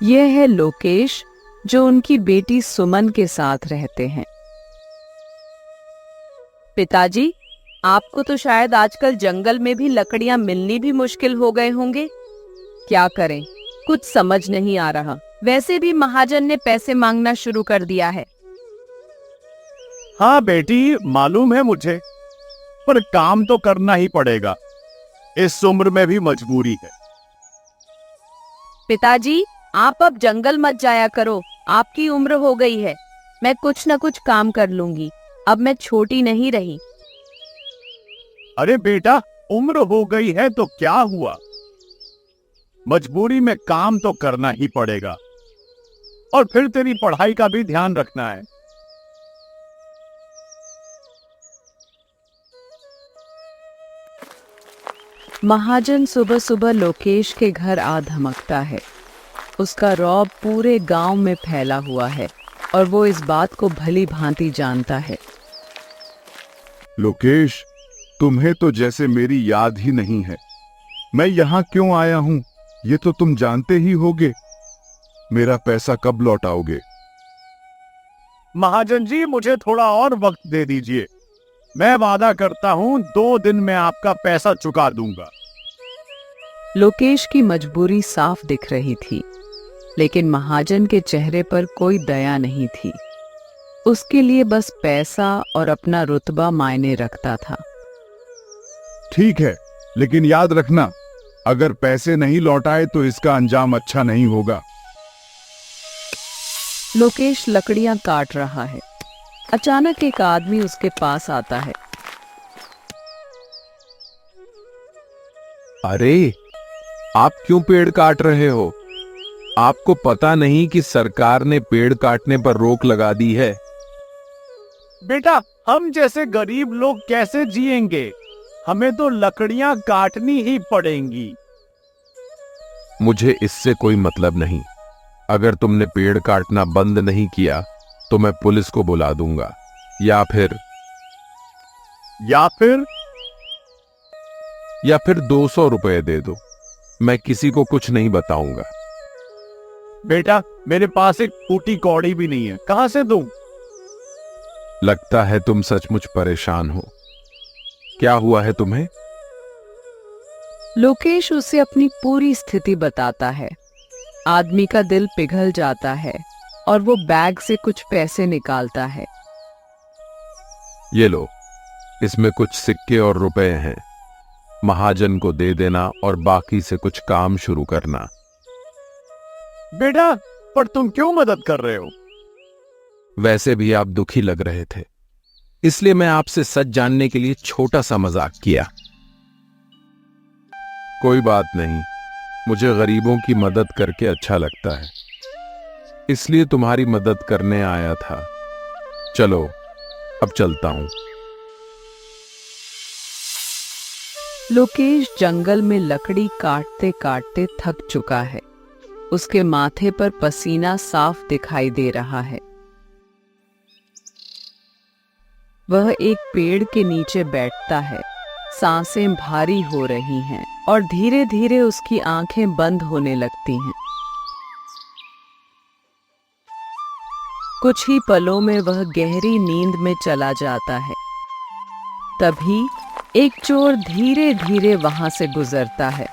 यह है लोकेश, जो उनकी बेटी सुमन के साथ रहते हैं। पिताजी, आपको तो शायद आजकल जंगल में भी लकड़ियां मिलनी भी मुश्किल हो गए होंगे। क्या करें, कुछ समझ नहीं आ रहा। वैसे भी महाजन ने पैसे मांगना शुरू कर दिया है। हाँ बेटी, मालूम है मुझे, पर काम तो करना ही पड़ेगा। इस उम्र में भी मजबूरी है। पिताजी, आप अब जंगल मत जाया करो। आपकी उम्र हो गई है। मैं कुछ न कुछ काम कर लूंगी। अब मैं छोटी नहीं रही। अरे बेटा, उम्र हो गई है तो क्या हुआ? मजबूरी में काम तो करना ही पड़ेगा। और फिर तेरी पढ़ाई का भी ध्यान रखना है। महाजन सुबह सुबह लोकेश के घर आ धमकता है। उसका रौब पूरे गांव में फैला हुआ है और वो इस बात को भली भांति जानता है। लोकेश, तुम्हें तो जैसे मेरी याद ही नहीं है। मैं यहाँ क्यों आया हूँ ये तो तुम जानते ही होगे। मेरा पैसा कब लौटाओगे? महाजन जी, मुझे थोड़ा और वक्त दे दीजिए। मैं वादा करता हूँ 2 दिन में आपका पैसा चुका दूंगा। लोकेश की मजबूरी साफ दिख रही थी, लेकिन महाजन के चेहरे पर कोई दया नहीं थी। उसके लिए बस पैसा और अपना रुतबा मायने रखता था। ठीक है, लेकिन याद रखना, अगर पैसे नहीं लौटाए तो इसका अंजाम अच्छा नहीं होगा। लोकेश लकड़ियां काट रहा है। अचानक एक आदमी उसके पास आता है। अरे, आप क्यों पेड़ काट रहे हो? आपको पता नहीं कि सरकार ने पेड़ काटने पर रोक लगा दी है? बेटा, हम जैसे गरीब लोग कैसे जिएंगे? हमें तो लकड़ियां काटनी ही पड़ेंगी। मुझे इससे कोई मतलब नहीं। अगर तुमने पेड़ काटना बंद नहीं किया तो मैं पुलिस को बुला दूंगा, या फिर 200 रुपए दे दो। मैं किसी को कुछ नहीं बताऊंगा। बेटा, मेरे पास एक टूटी कौड़ी भी नहीं है, कहां से दूं? लगता है तुम सचमुच परेशान हो। क्या हुआ है तुम्हें? लोकेश उसे अपनी पूरी स्थिति बताता है। आदमी का दिल पिघल जाता है और वो बैग से कुछ पैसे निकालता है। ये लो, इसमें कुछ सिक्के और रुपए हैं। महाजन को दे देना और बाकी से कुछ काम शुरू करना। बेटा, पर तुम क्यों मदद कर रहे हो? वैसे भी आप दुखी लग रहे थे, इसलिए मैं आपसे सच जानने के लिए छोटा सा मजाक किया। कोई बात नहीं, मुझे गरीबों की मदद करके अच्छा लगता है, इसलिए तुम्हारी मदद करने आया था। चलो, अब चलता हूं। लोकेश जंगल में लकड़ी काटते काटते थक चुका है। उसके माथे पर पसीना साफ दिखाई दे रहा है। वह एक पेड़ के नीचे बैठता है। सांसें भारी हो रही हैं और धीरे धीरे उसकी आंखें बंद होने लगती हैं। कुछ ही पलों में वह गहरी नींद में चला जाता है। तभी एक चोर धीरे धीरे वहां से गुजरता है।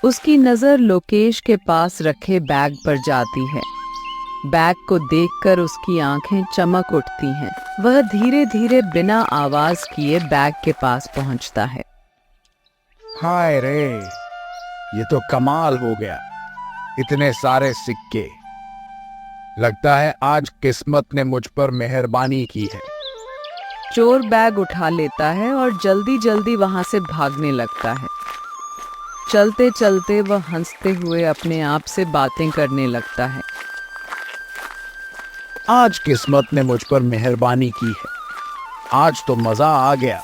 उसकी नजर लोकेश के पास रखे बैग पर जाती है। बैग को देखकर उसकी आंखें चमक उठती हैं। वह धीरे धीरे बिना आवाज किए बैग के पास पहुंचता है। हाय रे, ये तो कमाल हो गया। इतने सारे सिक्के। लगता है आज किस्मत ने मुझ पर मेहरबानी की है। चोर बैग उठा लेता है और जल्दी जल्दी वहां से भागने लगता है। चलते चलते वह हंसते हुए अपने आप से बातें करने लगता है। आज किस्मत ने मुझ पर मेहरबानी की है। आज तो मजा आ गया।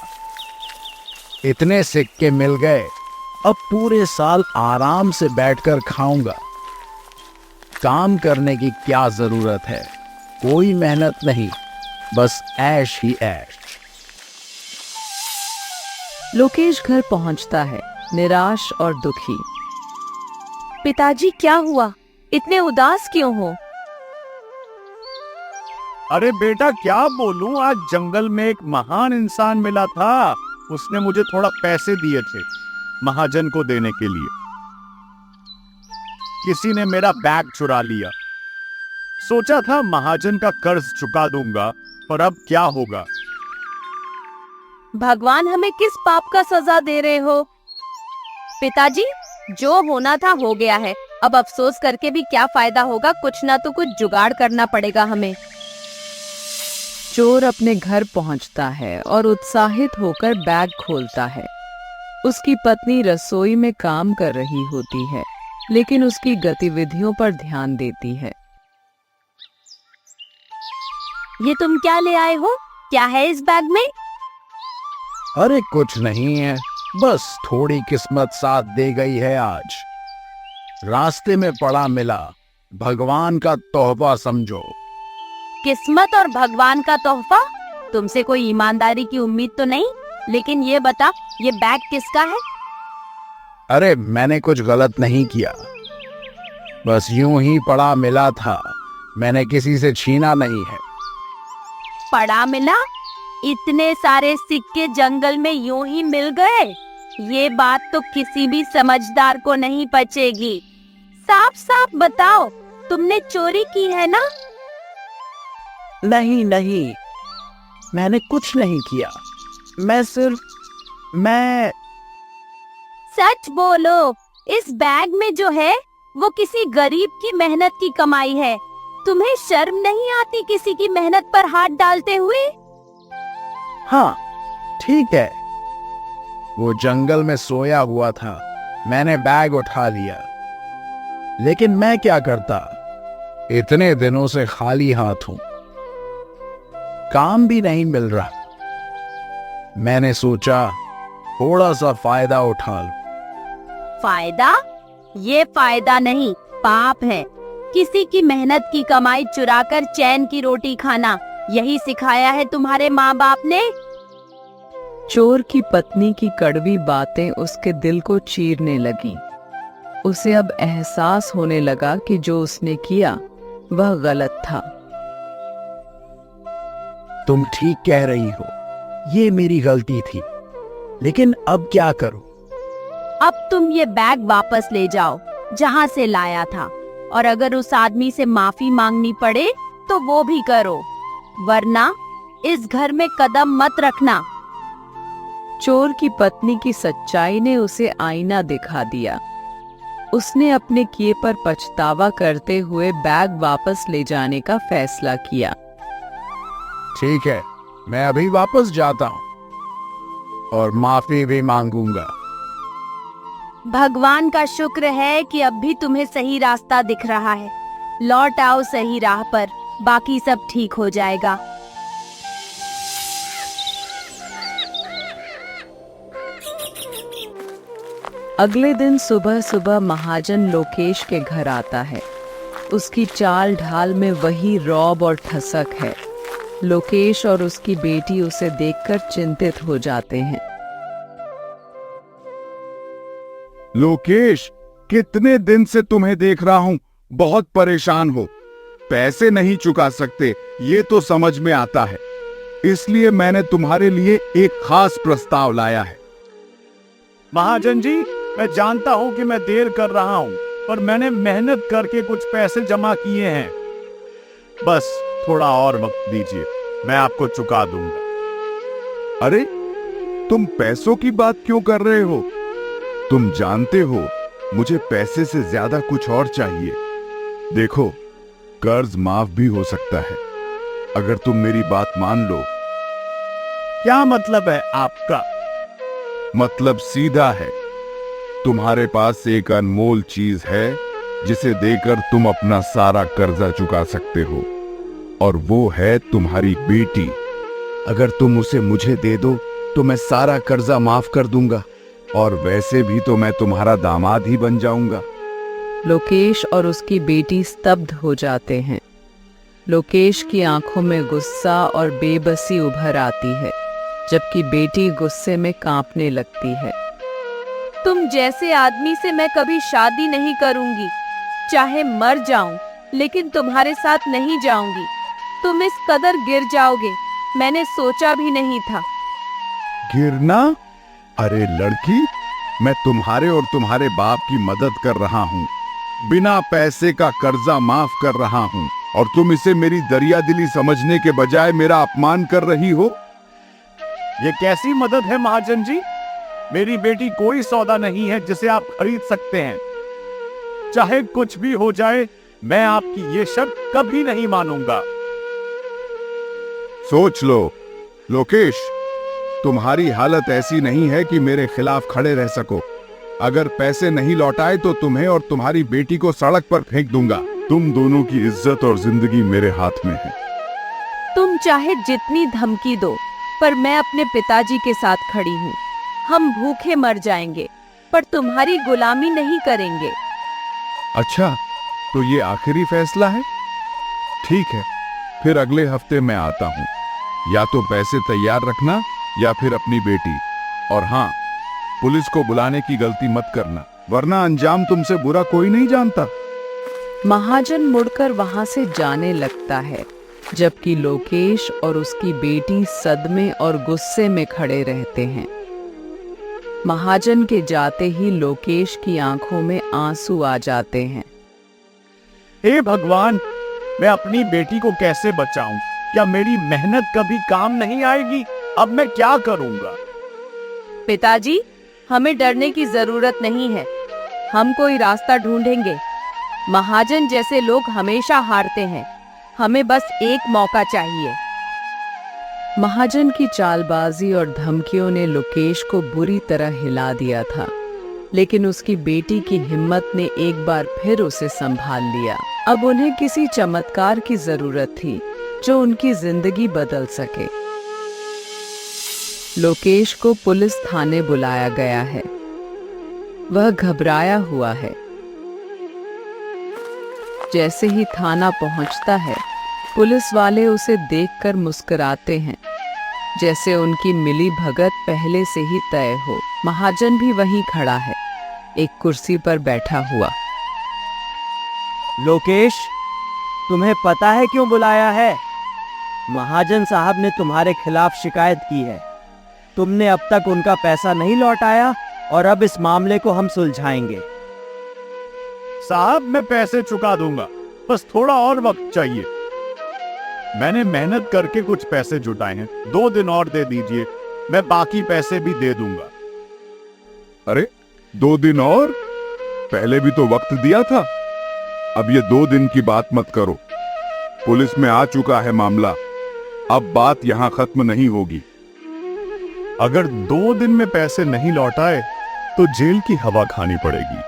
इतने सिक्के मिल गए, अब पूरे साल आराम से बैठकर खाऊंगा। काम करने की क्या जरूरत है? कोई मेहनत नहीं, बस ऐश ही ऐश। लोकेश घर पहुंचता है, निराश और दुखी। पिताजी, क्या हुआ? इतने उदास क्यों हो? अरे बेटा क्या बोलूं, आज जंगल में एक महान इंसान मिला था। उसने मुझे थोड़ा पैसे दिए थे महाजन को देने के लिए। किसी ने मेरा बैग चुरा लिया। सोचा था महाजन का कर्ज चुका दूंगा, पर अब क्या होगा। भगवान हमें किस पाप का सजा दे रहे हो? पिताजी, जो होना था हो गया है। अब अफसोस करके भी क्या फायदा होगा? कुछ ना तो कुछ जुगाड़ करना पड़ेगा हमें। चोर अपने घर पहुंचता है और उत्साहित होकर बैग खोलता है। उसकी पत्नी रसोई में काम कर रही होती है, लेकिन उसकी गतिविधियों पर ध्यान देती है। ये तुम क्या ले आए हो? क्या है इस बैग में? अरे कुछ नहीं है, बस थोड़ी किस्मत साथ दे गई है आज। रास्ते में पड़ा मिला, भगवान का तोहफा समझो। किस्मत और भगवान का तोहफा? तुमसे कोई ईमानदारी की उम्मीद तो नहीं, लेकिन ये बता, ये बैग किसका है? अरे मैंने कुछ गलत नहीं किया, बस यूं ही पड़ा मिला था, मैंने किसी से छीना नहीं है। पड़ा मिला? इतने सारे सिक्के जंगल में यूं ही मिल गए? ये बात तो किसी भी समझदार को नहीं पचेगी। साफ साफ बताओ, तुमने चोरी की है ना? नहीं नहीं, मैंने कुछ नहीं किया। मैं सच बोलो, इस बैग में जो है वो किसी गरीब की मेहनत की कमाई है। तुम्हें शर्म नहीं आती किसी की मेहनत पर हाथ डालते हुए? हाँ ठीक है, वो जंगल में सोया हुआ था, मैंने बैग उठा लिया। लेकिन मैं क्या करता, इतने दिनों से खाली हाथ हूं, काम भी नहीं मिल रहा। मैंने सोचा थोड़ा सा फायदा उठा लूं। फायदा? ये फायदा नहीं, पाप है। किसी की मेहनत की कमाई चुराकर चैन की रोटी खाना, यही सिखाया है तुम्हारे माँ बाप ने? चोर की पत्नी की कड़वी बातें उसके दिल को चीरने लगीं। उसे अब एहसास होने लगा कि जो उसने किया वह गलत था। तुम ठीक कह रही हो, ये मेरी गलती थी, लेकिन अब क्या करूं? अब तुम ये बैग वापस ले जाओ जहाँ से लाया था, और अगर उस आदमी से माफी मांगनी पड़े तो वो भी करो, वरना इस घर में कदम मत रखना। चोर की पत्नी की सच्चाई ने उसे आईना दिखा दिया। उसने अपने किए पर पछतावा करते हुए बैग वापस ले जाने का फैसला किया। ठीक है, मैं अभी वापस जाता हूं और माफी भी मांगूंगा। भगवान का शुक्र है कि अब भी तुम्हें सही रास्ता दिख रहा है। लौट आओ सही राह पर, बाकी सब ठीक हो जाएगा। अगले दिन सुबह सुबह महाजन लोकेश के घर आता है। उसकी चाल ढाल में वही रौब और ठसक है। लोकेश और उसकी बेटी उसे देखकर चिंतित हो जाते हैं। लोकेश, कितने दिन से तुम्हें देख रहा हूं, बहुत परेशान हो। पैसे नहीं चुका सकते, ये तो समझ में आता है। इसलिए मैंने तुम्हारे लिए एक खास प्रस्ताव लाया है। महाजन जी, मैं जानता हूं कि मैं देर कर रहा हूं, पर मैंने मेहनत करके कुछ पैसे जमा किए हैं। बस थोड़ा और वक्त दीजिए, मैं आपको चुका दूंगा। अरे, तुम पैसों की बात क्यों कर रहे हो? तुम जानते हो मुझे पैसे से ज्यादा कुछ और चाहिए। देखो, कर्ज माफ भी हो सकता है अगर तुम मेरी बात मान लो। क्या मतलब है आपका? मतलब सीधा है, तुम्हारे पास एक अनमोल चीज है जिसे देकर तुम अपना सारा कर्जा चुका सकते हो, और वो है तुम्हारी बेटी। अगर तुम उसे मुझे दे दो तो मैं सारा कर्जा माफ कर दूंगा, और वैसे भी तो मैं तुम्हारा दामाद ही बन जाऊंगा। लोकेश और उसकी बेटी स्तब्ध हो जाते हैं। लोकेश की आंखों में गुस्सा और बेबसी उभर आती है, जबकि बेटी गुस्से में कांपने लगती है। तुम जैसे आदमी से मैं कभी शादी नहीं करूंगी। चाहे मर जाऊं, लेकिन तुम्हारे साथ नहीं जाऊंगी। तुम इस कदर गिर जाओगे, मैंने सोचा भी नहीं था। गिरना? अरे लड़की, मैं तुम्हारे और तुम्हारे बाप की मदद कर रहा हूँ। बिना पैसे का कर्जा माफ कर रहा हूँ और तुम इसे मेरी दरियादिली समझने के बजाय मेरा अपमान कर रही हो। ये कैसी मदद है महाजन जी? मेरी बेटी कोई सौदा नहीं है जिसे आप खरीद सकते हैं। चाहे कुछ भी हो जाए, मैं आपकी ये शर्त कभी नहीं मानूंगा। सोच लो लोकेश, तुम्हारी हालत ऐसी नहीं है कि मेरे खिलाफ खड़े रह सको। अगर पैसे नहीं लौटाए तो तुम्हें और तुम्हारी बेटी को सड़क पर फेंक दूंगा। तुम दोनों की इज्जत और जिंदगी मेरे हाथ में है। तुम चाहे जितनी धमकी दो, पर मैं अपने पिताजी के साथ खड़ी हूँ। हम भूखे मर जाएंगे, पर तुम्हारी गुलामी नहीं करेंगे। अच्छा, तो ये आखिरी फैसला है? ठीक है, फिर अगले हफ्ते मैं आता हूँ। या तो पैसे तैयार रखना या फिर अपनी बेटी। और हाँ, पुलिस को बुलाने की गलती मत करना, वरना अंजाम तुमसे बुरा कोई नहीं जानता। महाजन मुड़कर वहां से जाने लगता है, जबकि लोकेश और उसकी बेटी सदमे और गुस्से में खड़े रहते हैं। महाजन के जाते ही लोकेश की आंखों में आंसू आ जाते हैं। हे भगवान, मैं अपनी बेटी को कैसे बचाऊं? क्या मेरी मेहनत कभी काम नहीं आएगी? अब मैं क्या करूंगा? पिताजी, हमें डरने की जरूरत नहीं है। हम कोई रास्ता ढूंढेंगे। महाजन जैसे लोग हमेशा हारते हैं। हमें बस एक मौका चाहिए। महाजन की चालबाजी और धमकियों ने लोकेश को बुरी तरह हिला दिया था, लेकिन उसकी बेटी की हिम्मत ने एक बार फिर उसे संभाल लिया। अब उन्हें किसी चमत्कार की जरूरत थी जो उनकी जिंदगी बदल सके। लोकेश को पुलिस थाने बुलाया गया है। वह घबराया हुआ है। जैसे ही थाना पहुंचता है, पुलिस वाले उसे देखकर मुस्कुराते हैं, जैसे उनकी मिली भगत पहले से ही तय हो। महाजन भी वहीं खड़ा है, एक कुर्सी पर बैठा हुआ। लोकेश, तुम्हें पता है क्यों बुलाया है? महाजन साहब ने तुम्हारे खिलाफ शिकायत की है। तुमने अब तक उनका पैसा नहीं लौटाया और अब इस मामले को हम सुलझाएंगे। साहब, मैं पैसे चुका दूंगा, बस थोड़ा और वक्त चाहिए। मैंने मेहनत करके कुछ पैसे जुटाए हैं। 2 दिन और दे दीजिए, मैं बाकी पैसे भी दे दूंगा। अरे 2 दिन और? पहले भी तो वक्त दिया था। अब ये 2 दिन की बात मत करो। पुलिस में आ चुका है मामला। अब बात यहां खत्म नहीं होगी। अगर 2 दिन में पैसे नहीं लौटाए तो जेल की हवा खानी पड़ेगी,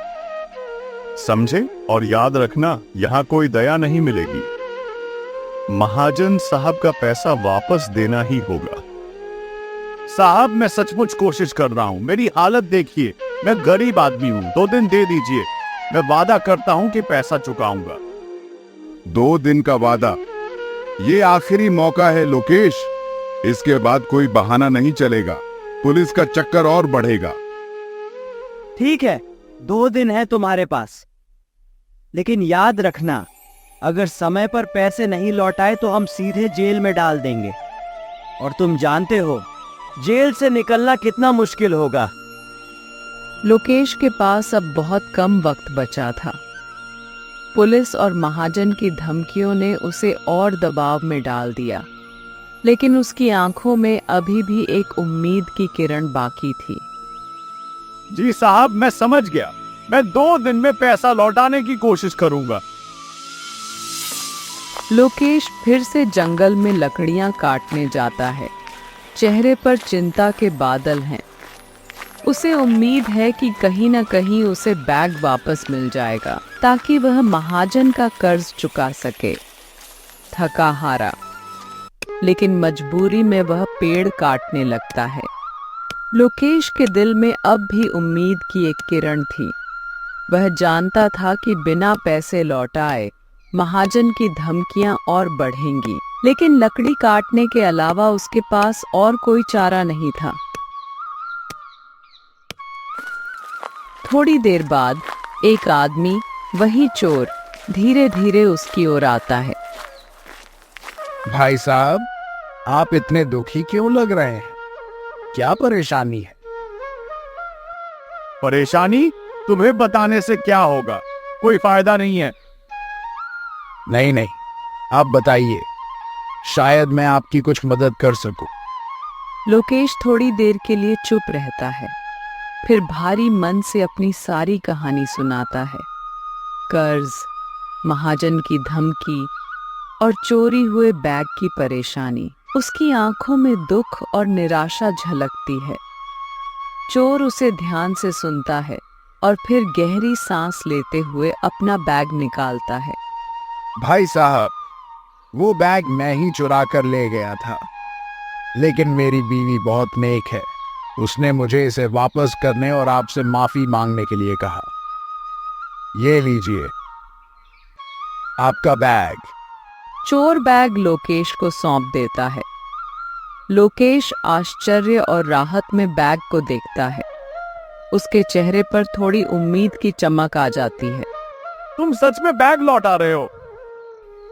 समझे? और याद रखना, यहां कोई दया नहीं मिलेगी। महाजन साहब का पैसा वापस देना ही होगा। साहब, मैं सचमुच कोशिश कर रहा हूं। मेरी हालत देखिए, मैं गरीब आदमी हूं। 2 दिन दे दीजिए, मैं वादा करता हूं कि पैसा चुकाऊंगा। 2 दिन का वादा? ये आखिरी मौका है लोकेश। इसके बाद कोई बहाना नहीं चलेगा। पुलिस का चक्कर और बढ़ेगा। ठीक है, 2 दिन है तुम्हारे पास, लेकिन याद रखना, अगर समय पर पैसे नहीं लौटाए तो हम सीधे जेल में डाल देंगे। और तुम जानते हो जेल से निकलना कितना मुश्किल होगा। लोकेश के पास अब बहुत कम वक्त बचा था। पुलिस और महाजन की धमकियों ने उसे और दबाव में डाल दिया, लेकिन उसकी आंखों में अभी भी एक उम्मीद की किरण बाकी थी। जी साहब, मैं समझ गया। मैं 2 दिन में पैसा लौटाने की कोशिश करूंगा। लोकेश फिर से जंगल में लकड़ियां काटने जाता है। चेहरे पर चिंता के बादल हैं। उसे उम्मीद है कि कहीं न कहीं उसे बैग वापस मिल जाएगा, ताकि वह महाजन का कर्ज चुका सके। थका हारा, लेकिन मजबूरी में वह पेड़ काटने लगता है। लोकेश के दिल में अब भी उम्मीद की एक किरण थी। वह जानता था कि बिना पैसे लौटाए महाजन की धमकियां और बढ़ेंगी, लेकिन लकड़ी काटने के अलावा उसके पास और कोई चारा नहीं था। थोड़ी देर बाद एक आदमी वही चोर धीरे धीरे उसकी ओर आता है। भाई साहब, आप इतने दुखी क्यों लग रहे हैं? क्या परेशानी है? परेशानी तुम्हें बताने से क्या होगा, कोई फायदा नहीं है। नहीं, आप बताइए, शायद मैं आपकी कुछ मदद कर सकूं। लोकेश थोड़ी देर के लिए चुप रहता है, फिर भारी मन से अपनी सारी कहानी सुनाता है। कर्ज, महाजन की धमकी और चोरी हुए बैग की परेशानी। उसकी आंखों में दुख और निराशा झलकती है। चोर उसे ध्यान से सुनता है और फिर गहरी सांस लेते हुए अपना बैग निकालता है। भाई साहब, वो बैग मैं ही चुरा कर ले गया था, लेकिन मेरी बीवी बहुत नेक है। उसने मुझे इसे वापस करने और आपसे माफी मांगने के लिए कहा। ये लीजिए आपका बैग। चोर बैग लोकेश को सौंप देता है। लोकेश आश्चर्य और राहत में बैग को देखता है। उसके चेहरे पर थोड़ी उम्मीद की चमक आ जाती है। तुम सच में बैग लौटा रहे हो?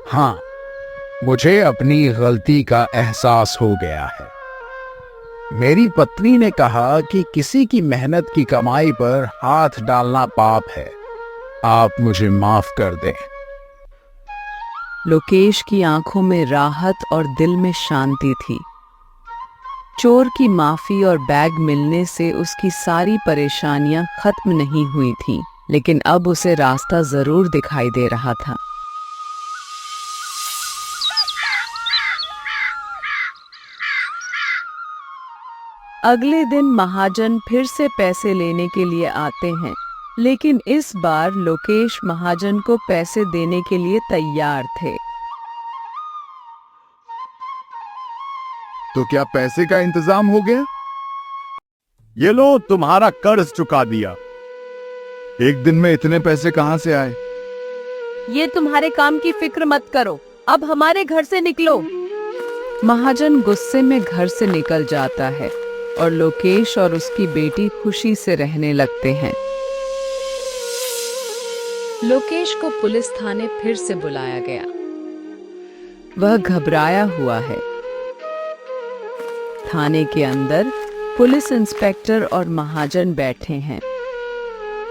हाँ, मुझे अपनी गलती का एहसास हो गया है। मेरी पत्नी ने कहा कि किसी की मेहनत की कमाई पर हाथ डालना पाप है। आप मुझे माफ कर दें। लोकेश की आंखों में राहत और दिल में शांति थी। चोर की माफी और बैग मिलने से उसकी सारी परेशानियां खत्म नहीं हुई थीं, लेकिन अब उसे रास्ता जरूर दिखाई दे रहा था। अगले दिन महाजन फिर से पैसे लेने के लिए आते हैं, लेकिन इस बार लोकेश महाजन को पैसे देने के लिए तैयार थे। तो क्या पैसे का इंतजाम हो गया? ये लो, तुम्हारा कर्ज चुका दिया। एक दिन में इतने पैसे कहां से आए? ये तुम्हारे काम की फिक्र मत करो, अब हमारे घर से निकलो। महाजन गुस्से में घर से निकल जाता है और लोकेश और उसकी बेटी खुशी से रहने लगते हैं। लोकेश को पुलिस थाने फिर से बुलाया गया। वह घबराया हुआ है। थाने के अंदर पुलिस इंस्पेक्टर और महाजन बैठे हैं।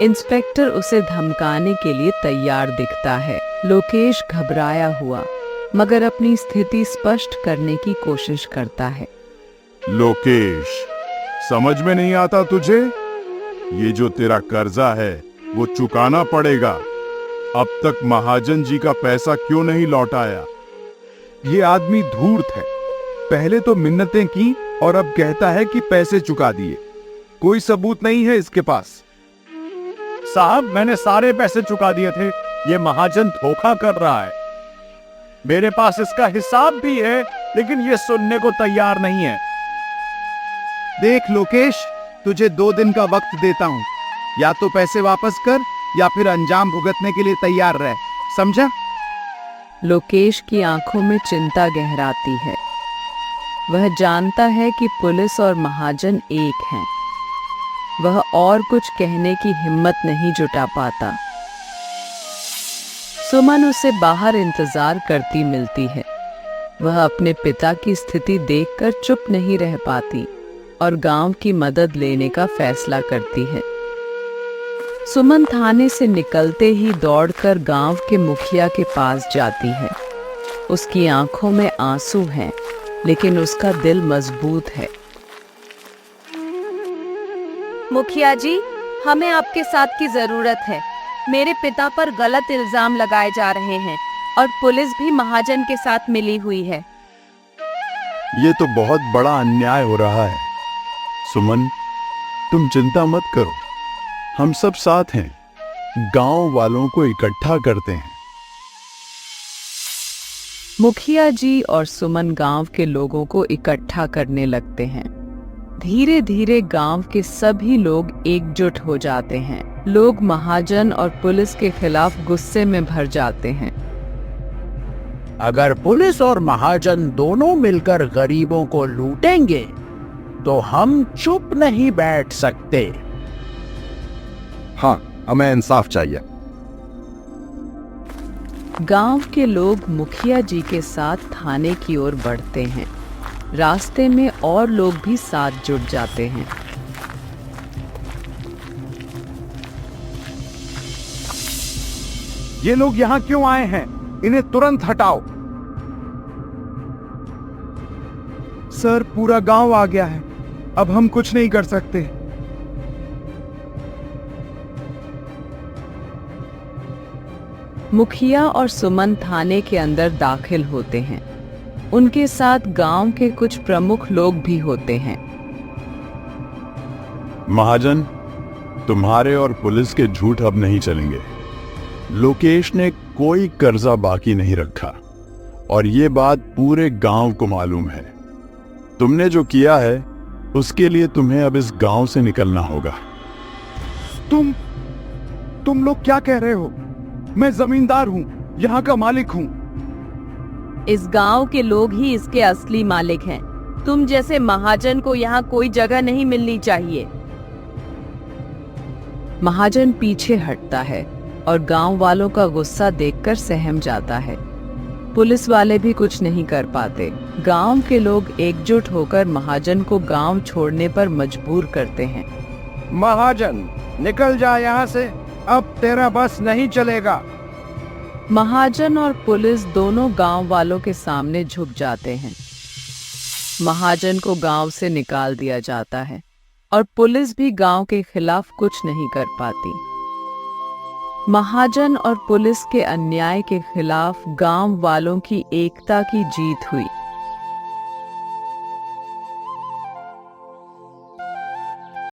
इंस्पेक्टर उसे धमकाने के लिए तैयार दिखता है। लोकेश घबराया हुआ मगर अपनी स्थिति स्पष्ट करने की कोशिश करता है। लोकेश, समझ में नहीं आता तुझे? ये जो तेरा कर्जा है वो चुकाना पड़ेगा। अब तक महाजन जी का पैसा क्यों नहीं लौटाया? ये आदमी धूर्त है। पहले तो मिन्नतें की और अब कहता है कि पैसे चुका दिए। कोई सबूत नहीं है इसके पास। साहब, मैंने सारे पैसे चुका दिए थे। ये महाजन धोखा कर रहा है। मेरे पास इसका हिसाब भी है, लेकिन ये सुनने को तैयार नहीं है। देख लोकेश, तुझे 2 दिन का वक्त देता हूं। या तो पैसे वापस कर या फिर अंजाम भुगतने के लिए तैयार रह, समझा? लोकेश की आंखों में चिंता गहराती है। वह जानता है कि पुलिस और महाजन एक हैं। वह और कुछ कहने की हिम्मत नहीं जुटा पाता। सुमन उसे बाहर इंतजार करती मिलती है। वह अपने पिता की स्थिति देखकर चुप नहीं रह पाती और गांव की मदद लेने का फैसला करती है। सुमन थाने से निकलते ही दौड़कर गांव के मुखिया के पास जाती है। उसकी आंखों में आंसू हैं, लेकिन उसका दिल मजबूत है। मुखिया जी, हमें आपके साथ की जरूरत है। मेरे पिता पर गलत इल्जाम लगाए जा रहे हैं और पुलिस भी महाजन के साथ मिली हुई है। ये तो बहुत बड़ा अन्याय हो रहा है। सुमन, तुम चिंता मत करो, हम सब साथ हैं। गांव वालों को इकट्ठा करते हैं। मुखिया जी और सुमन गांव के लोगों को इकट्ठा करने लगते हैं। धीरे धीरे गांव के सभी लोग एकजुट हो जाते हैं। लोग महाजन और पुलिस के खिलाफ गुस्से में भर जाते हैं। अगर पुलिस और महाजन दोनों मिलकर गरीबों को लूटेंगे तो हम चुप नहीं बैठ सकते। हाँ, हमें इंसाफ चाहिए। गांव के लोग मुखिया जी के साथ थाने की ओर बढ़ते हैं। रास्ते में और लोग भी साथ जुट जाते हैं। ये लोग यहाँ क्यों आए हैं? इन्हें तुरंत हटाओ। सर, पूरा गांव आ गया है, अब हम कुछ नहीं कर सकते। मुखिया और सुमन थाने के अंदर दाखिल होते हैं। उनके साथ गांव के कुछ प्रमुख लोग भी होते हैं। महाजन, तुम्हारे और पुलिस के झूठ अब नहीं चलेंगे। लोकेश ने कोई कर्जा बाकी नहीं रखा और ये बात पूरे गांव को मालूम है। तुमने जो किया है उसके लिए तुम्हें अब इस गांव से निकलना होगा। तुम लोग क्या कह रहे हो? मैं जमींदार हूं, यहाँ का मालिक हूं। इस गांव के लोग ही इसके असली मालिक हैं। तुम जैसे महाजन को यहाँ कोई जगह नहीं मिलनी चाहिए। महाजन पीछे हटता है और गांव वालों का गुस्सा देखकर सहम जाता है। पुलिस वाले भी कुछ नहीं कर पाते। गांव के लोग एकजुट होकर महाजन को गांव छोड़ने पर मजबूर करते हैं। महाजन, निकल जा यहाँ से, अब तेरा बस नहीं चलेगा। महाजन और पुलिस दोनों गांव वालों के सामने झुक जाते हैं। महाजन को गांव से निकाल दिया जाता है और पुलिस भी गांव के खिलाफ कुछ नहीं कर पाती। महाजन और पुलिस के अन्याय के खिलाफ गांव वालों की एकता की जीत हुई।